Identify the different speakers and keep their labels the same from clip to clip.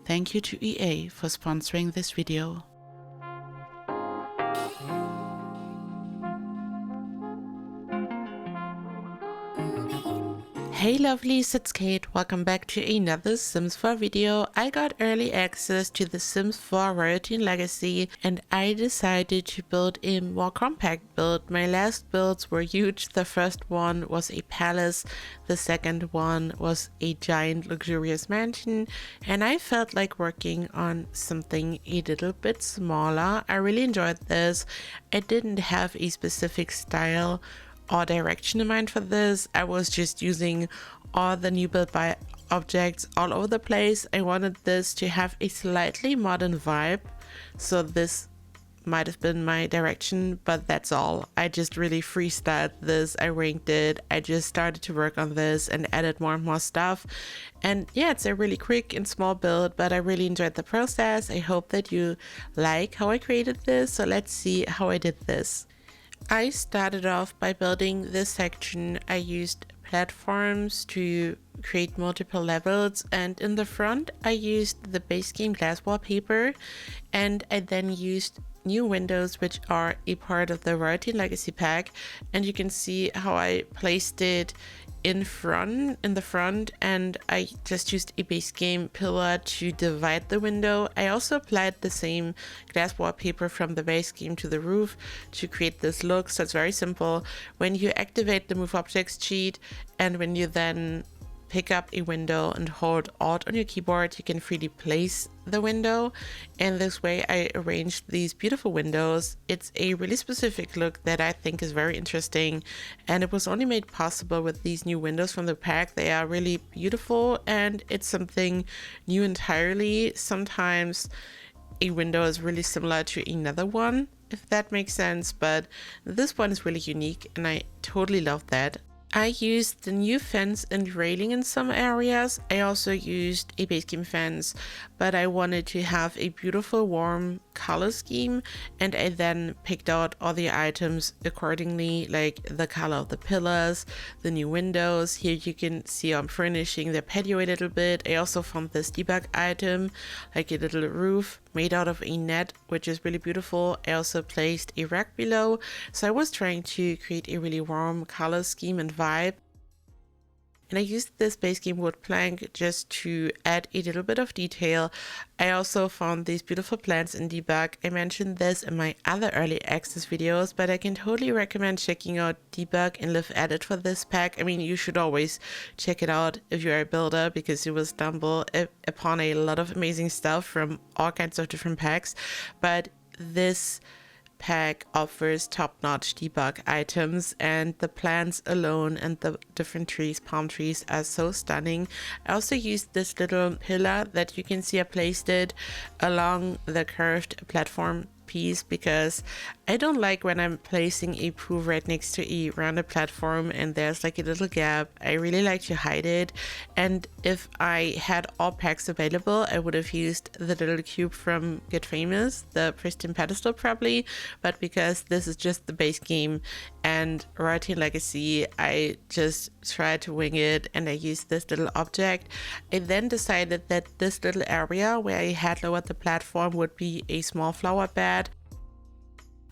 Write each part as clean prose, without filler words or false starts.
Speaker 1: Thank you to EA for sponsoring this video. Hey lovelies, it's Kate. Welcome back to another Sims 4 video. I got early access to the Sims 4 Royalty and Legacy and I decided to build a more compact build. My last builds were huge. The first one was a palace, the second one was a giant luxurious mansion, and I felt like working on something a little bit smaller. I really enjoyed this. I didn't have a specific style or direction in mind for this. I was just using all the new build by objects all over the place. I wanted this to have a slightly modern vibe, so this might have been my direction, but that's all. I just really freestyled this. I ranked it. I just started to work on this and added more and more stuff. And yeah, it's a really quick and small build, but I really enjoyed the process. I hope that you like how I created this. So let's see how I did this. I started off by building this section. I used platforms to create multiple levels, and in the front I used the base game glass wallpaper, and I then used new windows which are a part of the Royalty and Legacy pack, and you can see how I placed it in the front, and I just used a base game pillar to divide the window. I also applied the same glass wallpaper from the base game to the roof to create this look, so it's very simple. When you activate the move objects cheat and when you then pick up a window and hold Alt on your keyboard, you can freely place the window, and this way I arranged these beautiful windows. It's a really specific look that I think is very interesting, and it was only made possible with these new windows from the pack. They are really beautiful and it's something new entirely. Sometimes a window is really similar to another one, if that makes sense, but this one is really unique and I totally love that. I used the new fence and railing in some areas. I also used a base game fence, but I wanted to have a beautiful warm color scheme, and I then picked out all the items accordingly, like the color of the pillars, the new windows. Here you can see I'm furnishing the patio a little bit. I also found this debug item, like a little roof made out of a net, which is really beautiful. I also placed a rack below, so I was trying to create a really warm color scheme and vibe. And I used this base game wood plank just to add a little bit of detail. I also found these beautiful plants in debug. I mentioned this in my other early access videos, but I can totally recommend checking out debug and live edit for this pack. I mean, you should always check it out if you're a builder, because you will stumble upon a lot of amazing stuff from all kinds of different packs. But this pack offers top-notch debug items, and the plants alone and the different trees, palm trees, are so stunning. I also used this little pillar that you can see I placed it along the curved platform piece, because I don't like when I'm placing a proof right next to a rounded platform and there's like a little gap. I really like to hide it, and if I had all packs available I would have used the little cube from Get Famous, the pristine pedestal probably, but because this is just the base game and Royalty and Legacy, I just tried to wing it and I used this little object. I then decided that this little area where I had lowered the platform would be a small flower bed.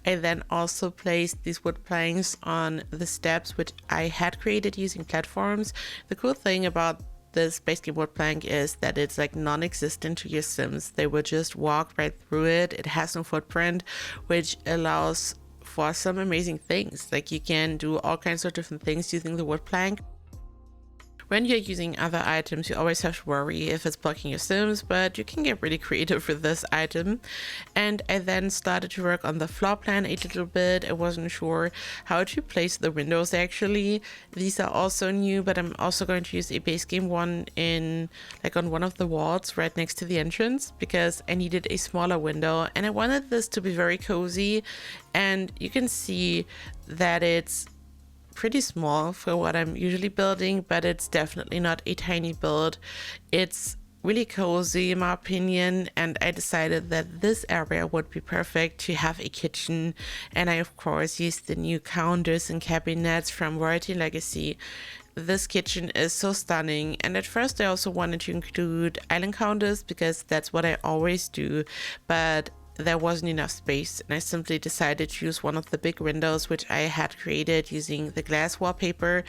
Speaker 1: I then also placed these wood planks on the steps, which I had created using platforms. The cool thing about this base game wood plank is that it's like non-existent to your Sims. They will just walk right through it. It has no footprint, which allows for some amazing things. Like you can do all kinds of different things using the wood plank. When you're using other items, you always have to worry if it's blocking your Sims, but you can get really creative with this item. And I then started to work on the floor plan a little bit. I wasn't sure how to place the windows actually. These are also new, but I'm also going to use a base game one in like on one of the walls right next to the entrance, because I needed a smaller window and I wanted this to be very cozy. And you can see that it's pretty small for what I'm usually building, but it's definitely not a tiny build. It's really cozy in my opinion, and I decided that this area would be perfect to have a kitchen. And I of course used the new counters and cabinets from Royalty Legacy. This kitchen is so stunning, and at first I also wanted to include island counters because that's what I always do, but there wasn't enough space, and I simply decided to use one of the big windows which I had created using the glass wallpaper.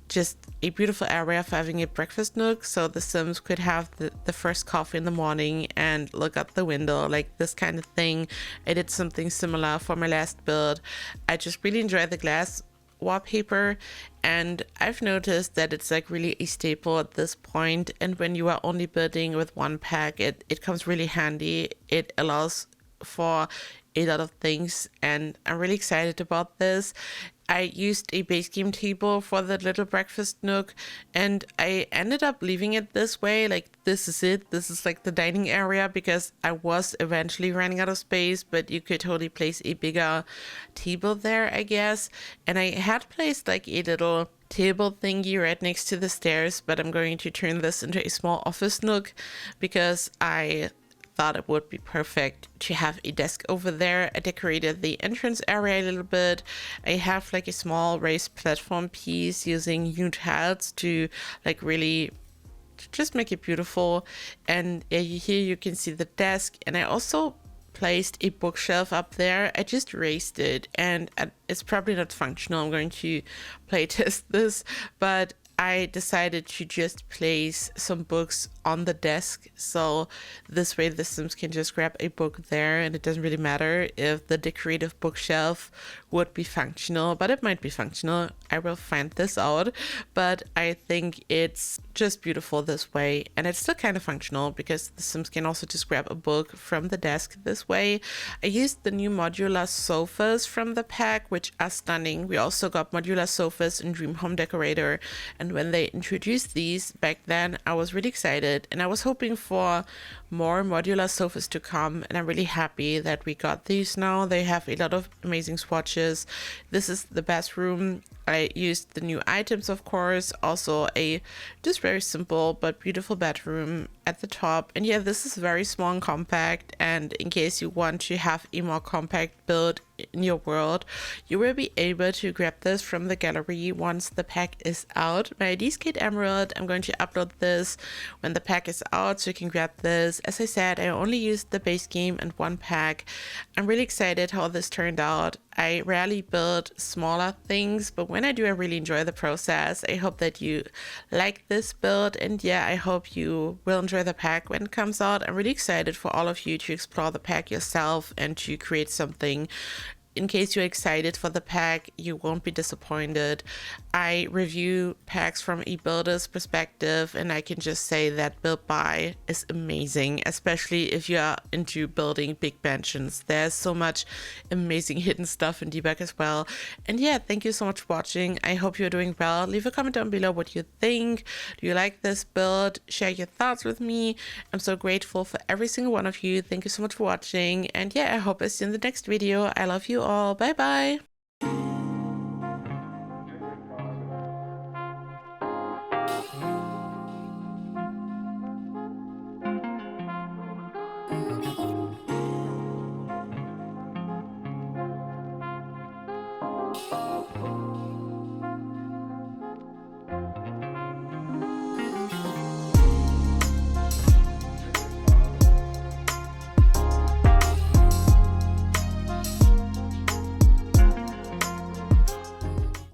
Speaker 1: Just a beautiful area for having a breakfast nook, so the Sims could have the first coffee in the morning and look out the window, like this kind of thing. I did something similar for my last build. I just really enjoy the glass wallpaper, and I've noticed that it's like really a staple at this point, and when you are only building with one pack, it comes really handy. It allows for a lot of things, and I'm really excited about this. I used a base game table for the little breakfast nook, and I ended up leaving it this way. Like, this is it. This is like the dining area, because I was eventually running out of space, but you could totally place a bigger table there, I guess. And I had placed like a little table thingy right next to the stairs, but I'm going to turn this into a small office nook because I thought it would be perfect to have a desk over there. I decorated the entrance area a little bit. I have like a small raised platform piece using new tiles to like really just make it beautiful. And here you can see the desk, and I also placed a bookshelf up there. I just raised it, and it's probably not functional. I'm going to play test this, but I decided to just place some books on the desk, so this way the Sims can just grab a book there, and it doesn't really matter if the decorative bookshelf would be functional, but it might be functional. I will find this out, but I think it's just beautiful this way, and it's still kind of functional because the Sims can also just grab a book from the desk this way. I used the new modular sofas from the pack, which are stunning. We also got modular sofas in Dream Home Decorator, and when they introduced these back then, I was really excited, and I was hoping for more modular sofas to come, and I'm really happy that we got these now. They have a lot of amazing swatches. This is the bathroom. I used the new items, of course, also a just very simple but beautiful bedroom at the top. And yeah, this is very small and compact, and in case you want to have a more compact build in your world, you will be able to grab this from the gallery once the pack is out. My ID is KateEmerald. I'm going to upload this when the pack is out, so you can grab this. As I said, I only used the base game and one pack. I'm really excited how this turned out. I rarely build smaller things, but when I do, I really enjoy the process. I hope that you like this build, and yeah, I hope you will enjoy the pack when it comes out. I'm really excited for all of you to explore the pack yourself and to create something. In case you're excited for the pack, you won't be disappointed. I review packs from a builder's perspective, and I can just say that Build By is amazing, especially if you are into building big mansions. There's so much amazing hidden stuff in debug as well. And yeah, thank you so much for watching. I hope you're doing well. Leave a comment down below what you think. Do you like this build? Share your thoughts with me. I'm so grateful for every single one of you. Thank you so much for watching. And yeah, I hope I see you in the next video. I love you all. Bye bye.